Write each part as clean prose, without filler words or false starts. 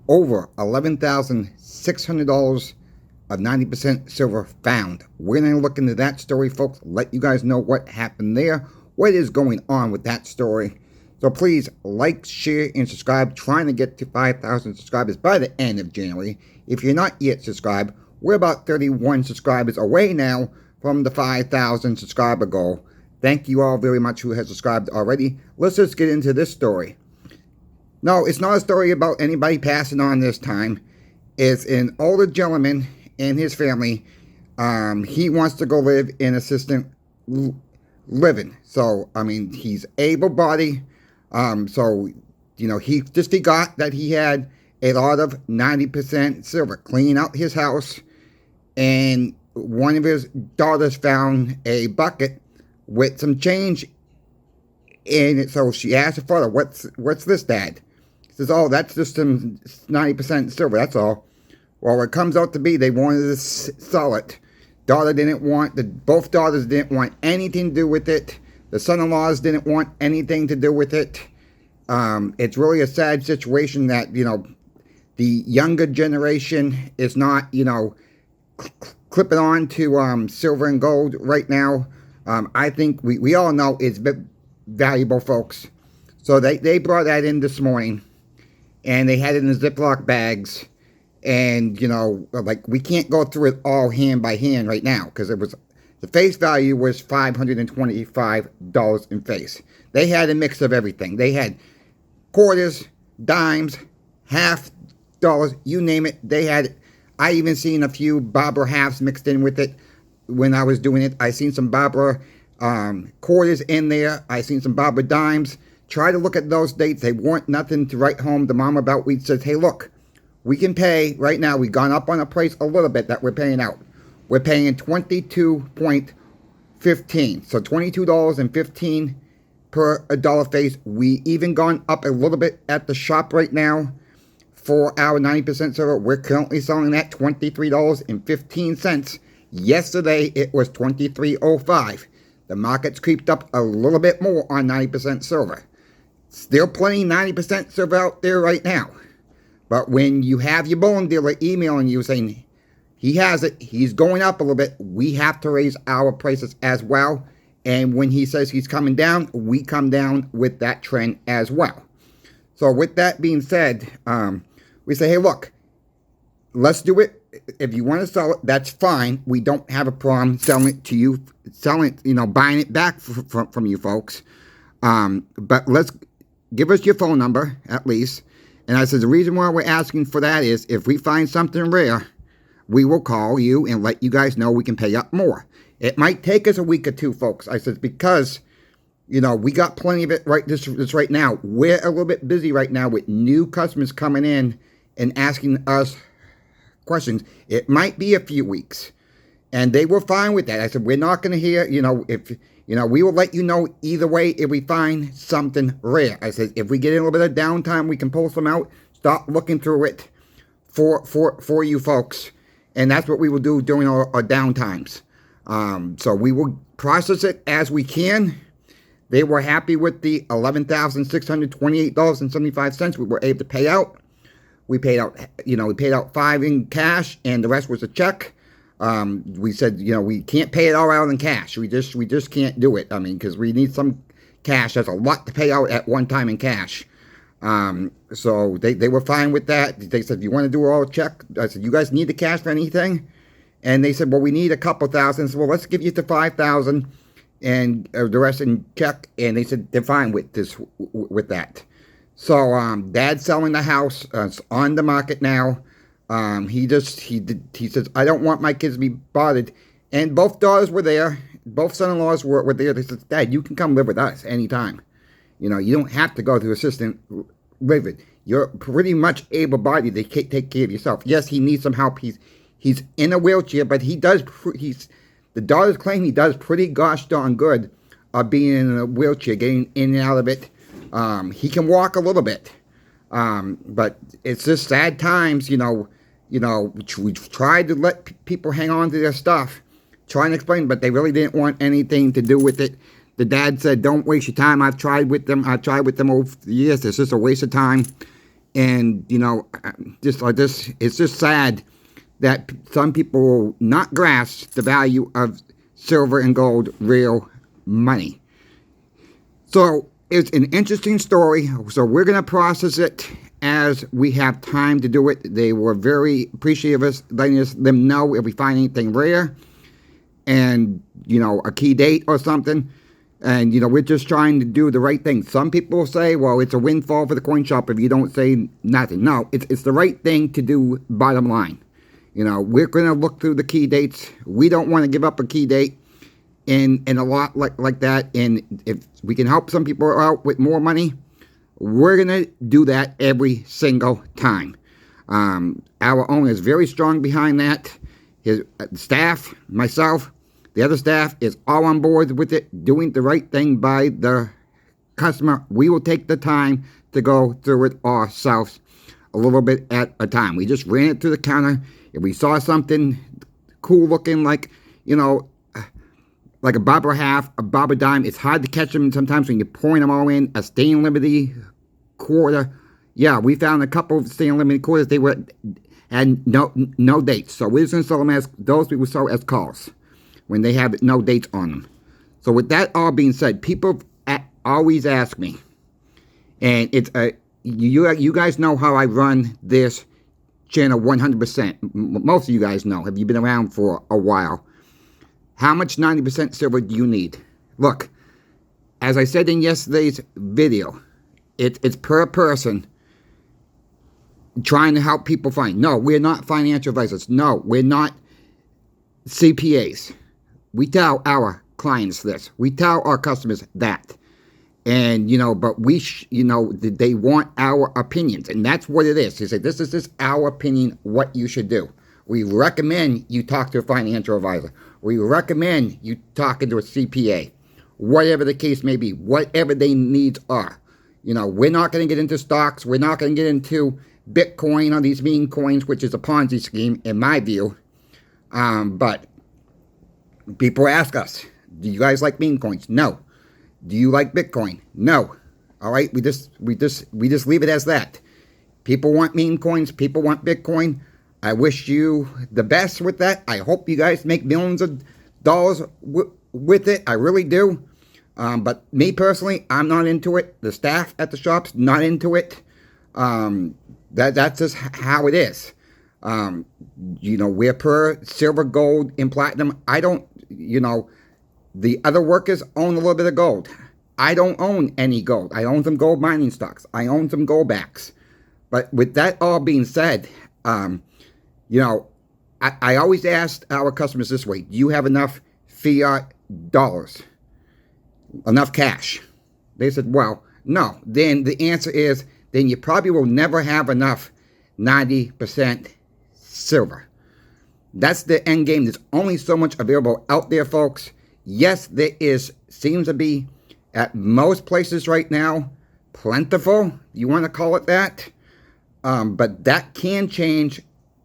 over $11,600 of 90% silver found. We're going to look into that story, folks. Let you guys know what happened there, what is going on with that story. So please like, share, and subscribe. Trying to get to 5,000 subscribers by the end of January. If you're not yet subscribed, we're about 31 subscribers away now from the 5,000 subscriber goal. Thank you all very much who has subscribed already. Let's just get into this story. No, it's not a story about anybody passing on this time. It's an older gentleman and his family. He wants to go live in assisted living. So, I mean, he's able-bodied. So, you know, he just forgot that he had a lot of 90% silver. Clean out his house, and one of his daughters found a bucket with some change in it. So she asked her father, what's this, Dad? He says, oh, that's just some 90% silver, that's all. Well, it comes out to be they wanted to sell it. Both daughters didn't want anything to do with it. The son-in-laws didn't want anything to do with it. It's really a sad situation that, you know, the younger generation is not, you know, clipping on to silver and gold right now. I think we all know it's valuable, folks. So they brought that in this morning, and they had it in Ziploc bags. And, you know, like, we can't go through it all hand by hand right now, because the face value was $525 in face. They had a mix of everything. They had quarters, dimes, half dollars, you name it. They had it. I even seen a few Barbara halves mixed in with it when I was doing it. I seen some Barbara quarters in there. I seen some Barbara dimes. Try to look at those dates. They weren't nothing to write home to mom about. We said, hey, look, we can pay right now. We've gone up on the price a little bit that we're paying out. We're paying $22.15. So $22.15 per a dollar face. We even gone up a little bit at the shop right now for our 90% silver. We're currently selling at $23.15. Yesterday, it was $23.05. The market's creeped up a little bit more on 90% silver. Still plenty 90% silver out there right now. But when you have your bullion dealer emailing you saying he has it, he's going up a little bit, we have to raise our prices as well. And when he says he's coming down, we come down with that trend as well. So with that being said, we say, hey, look, let's do it. If you want to sell it, that's fine. We don't have a problem selling it to you, buying it back from you folks. But let's give us your phone number at least. And I said, the reason why we're asking for that is if we find something rare, we will call you and let you guys know we can pay up more. It might take us a week or two, folks. I said, because, you know, we got plenty of it this right now. We're a little bit busy right now with new customers coming in and asking us questions. It might be a few weeks. And they were fine with that. I said, we're not going to hear, we will let you know either way if we find something rare. I said, if we get a little bit of downtime, we can pull some out, start looking through it for you folks. And that's what we will do during our downtimes. So we will process it as we can. They were happy with the $11,628.75 we were able to pay out. We paid out, $5 in cash, and the rest was a check. We said, we can't pay it all out in cash. We just can't do it. I mean, because we need some cash. That's a lot to pay out at one time in cash. So they were fine with that. They said, if you want to do all check, I said, you guys need the cash for anything? And they said, well, we need a couple thousand. So, well, let's give you the $5,000 and the rest in check. And they said they're fine with this, with that. So Dad's selling the house. It's on the market now. He says, I don't want my kids to be bothered. And both daughters were there. Both son-in-laws were there. They said, Dad, you can come live with us anytime. You don't have to go to assisted living. You're pretty much able-bodied to take care of yourself. Yes, he needs some help. He's in a wheelchair, but the daughters claim he does pretty gosh darn good being in a wheelchair, getting in and out of it. He can walk a little bit. But it's just sad times, we tried to let people hang on to their stuff, trying to explain, but they really didn't want anything to do with it. The dad said, don't waste your time. I've tried with them over the years. It's just a waste of time. And, just like this, it's just sad that some people will not grasp the value of silver and gold, real money. So it's an interesting story. So we're going to process it as we have time to do it. They were very appreciative of us letting them know if we find anything rare and, a key date or something. And, we're just trying to do the right thing. Some people say, well, it's a windfall for the coin shop if you don't say nothing. No, it's the right thing to do, bottom line. We're going to look through the key dates. We don't want to give up a key date in a lot like that. And if we can help some people out with more money, we're going to do that every single time. Our owner is very strong behind that. His staff, myself, the other staff is all on board with it, doing the right thing by the customer. We will take the time to go through it ourselves a little bit at a time. We just ran it through the counter. If we saw something cool looking like, like a bob or half, a bob or dime, it's hard to catch them sometimes when you're pouring them all in. A Staying Liberty quarter. Yeah, we found a couple of Staying Liberty quarters. They had no dates. So we're just going to sell them as, those people sell as calls when they have no dates on them. So with that all being said, people always ask me, and it's you guys know how I run this channel 100%. Most of you guys know, have you been around for a while. How much 90% silver do you need? Look, as I said in yesterday's video, it's per person trying to help people find. No, we're not financial advisors. No, we're not CPAs. We tell our clients this. We tell our customers that. And, but they want our opinions. And that's what it is. They say, this is just our opinion, what you should do. We recommend you talk to a financial advisor. We recommend you talking to a CPA. Whatever the case may be. Whatever their needs are. We're not going to get into stocks. We're not going to get into Bitcoin or these meme coins, which is a Ponzi scheme, in my view. But people ask us, do you guys like meme coins? No. Do you like Bitcoin? No. All right, we just leave it as that. People want meme coins. People want Bitcoin. I wish you the best with that. I hope you guys make millions of dollars with it. I really do. But me personally, I'm not into it. The staff at the shop's not into it. That's just how it is. We're per silver, gold, and platinum. I don't, the other workers own a little bit of gold. I don't own any gold. I own some gold mining stocks. I own some gold backs. But with that all being said, I always ask our customers this way, do you have enough fiat dollars? Enough cash? They said, well, no. Then the answer is, then you probably will never have enough 90% silver. That's the end game. There's only so much available out there, folks. Yes, there seems to be, at most places right now, plentiful, you want to call it that. But that can change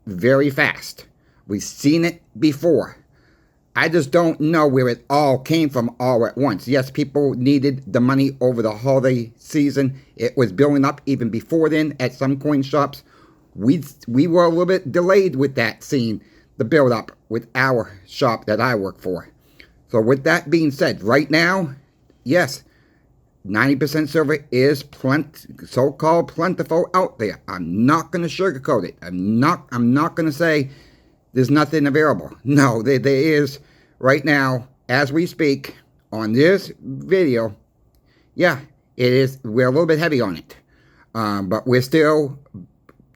very fast. We've seen it before. I just don't know where it all came from all at once. Yes, people needed the money over the holiday season. It was building up even before then at some coin shops. We were a little bit delayed with that, seeing the build up with our shop that I work for. So with that being said, right now, yes, 90% silver is so-called plentiful out there. I'm not going to sugarcoat it. I'm not going to say there's nothing available. No, there is right now, as we speak, on this video. Yeah, it is. We're a little bit heavy on it. But we're still,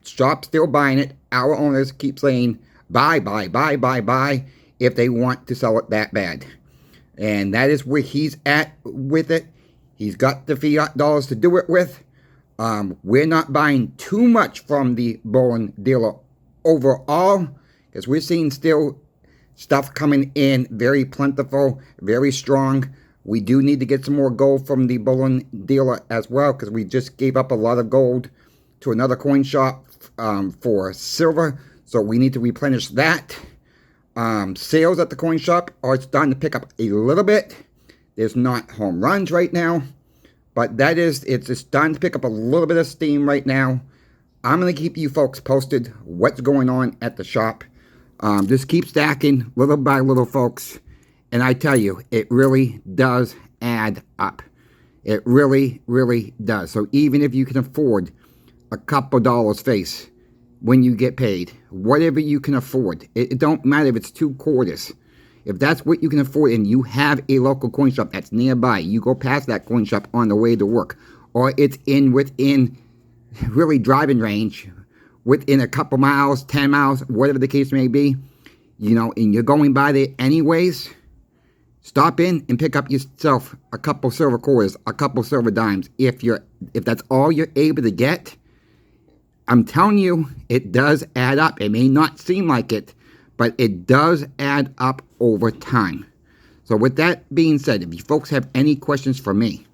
shop's still buying it. Our owners keep saying, buy, if they want to sell it that bad. And that is where he's at with it. He's got the fiat dollars to do it with. We're not buying too much from the bullion dealer overall, because we're seeing still stuff coming in very plentiful, very strong. We do need to get some more gold from the bullion dealer as well, because we just gave up a lot of gold to another coin shop for silver. So we need to replenish that. Sales at the coin shop are starting to pick up a little bit. There's not home runs right now, but it's starting to pick up a little bit of steam right now. I'm going to keep you folks posted what's going on at the shop. Just keep stacking little by little, folks. And I tell you, it really does add up. It really, really does. So even if you can afford a couple dollars face when you get paid, whatever you can afford, it don't matter if it's 2 quarters. If that's what you can afford and you have a local coin shop that's nearby, you go past that coin shop on the way to work, or it's within really driving range, within a couple miles, 10 miles, whatever the case may be, you know, and you're going by there anyways, stop in and pick up yourself a couple silver quarters, a couple silver dimes. If that's all you're able to get, I'm telling you, it does add up. It may not seem like it, but it does add up over time. So with that being said, if you folks have any questions for me,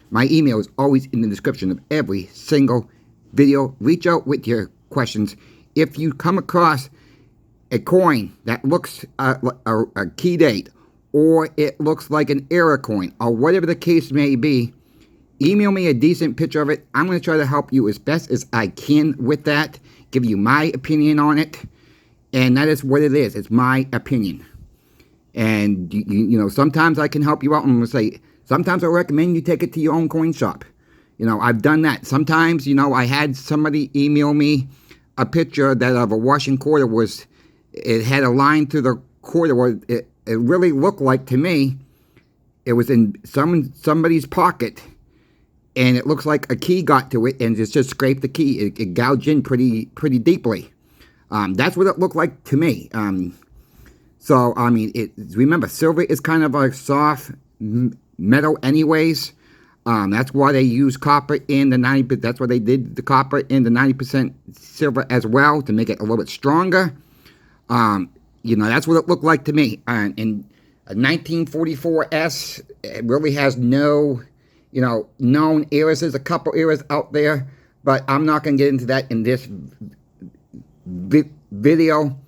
my email is always in the description of every single video. Reach out with your questions. If you come across a coin that looks a key date, or it looks like an error coin, or whatever the case may be, email me a decent picture of it. I'm going to try to help you as best as I can with that, give you my opinion on it, and that is what it is. It's my opinion. And, you know, sometimes I can help you out. I'm going to say, sometimes I recommend you take it to your own coin shop. You know, I've done that. Sometimes, you know, I had somebody email me a picture that of a washing quarter it had a line through the quarter where it really looked like, to me, it was in somebody's pocket, and it looks like a key got to it, and it's just scraped the key. It gouged in pretty deeply. That's what it looked like to me. So, I mean, remember, silver is kind of a soft metal anyways. That's why they use copper in the 90%. That's why they did the copper in the 90% silver as well, to make it a little bit stronger. You know, that's what it looked like to me. And a 1944S, it really has no, you know, known errors. There's a couple errors out there, but I'm not going to get into that in this video.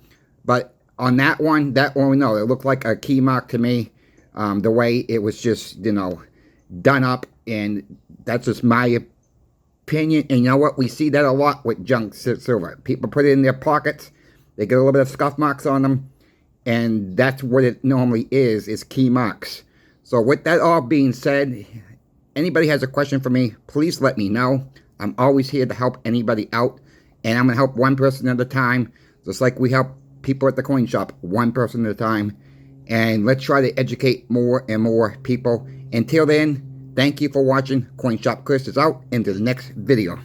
But on that one, no, it looked like a key mark to me. The way it was just, you know, done up, and that's just my opinion. And you know what? We see that a lot with junk silver. People put it in their pockets. They get a little bit of scuff marks on them, and that's what it normally is key marks. So with that all being said, anybody has a question for me, please let me know. I'm always here to help anybody out, and I'm going to help one person at a time, just like we help people at the coin shop, one person at a time. And let's try to educate more and more people. Until then, thank you for watching. Coin Shop Chris is out. Into the next video.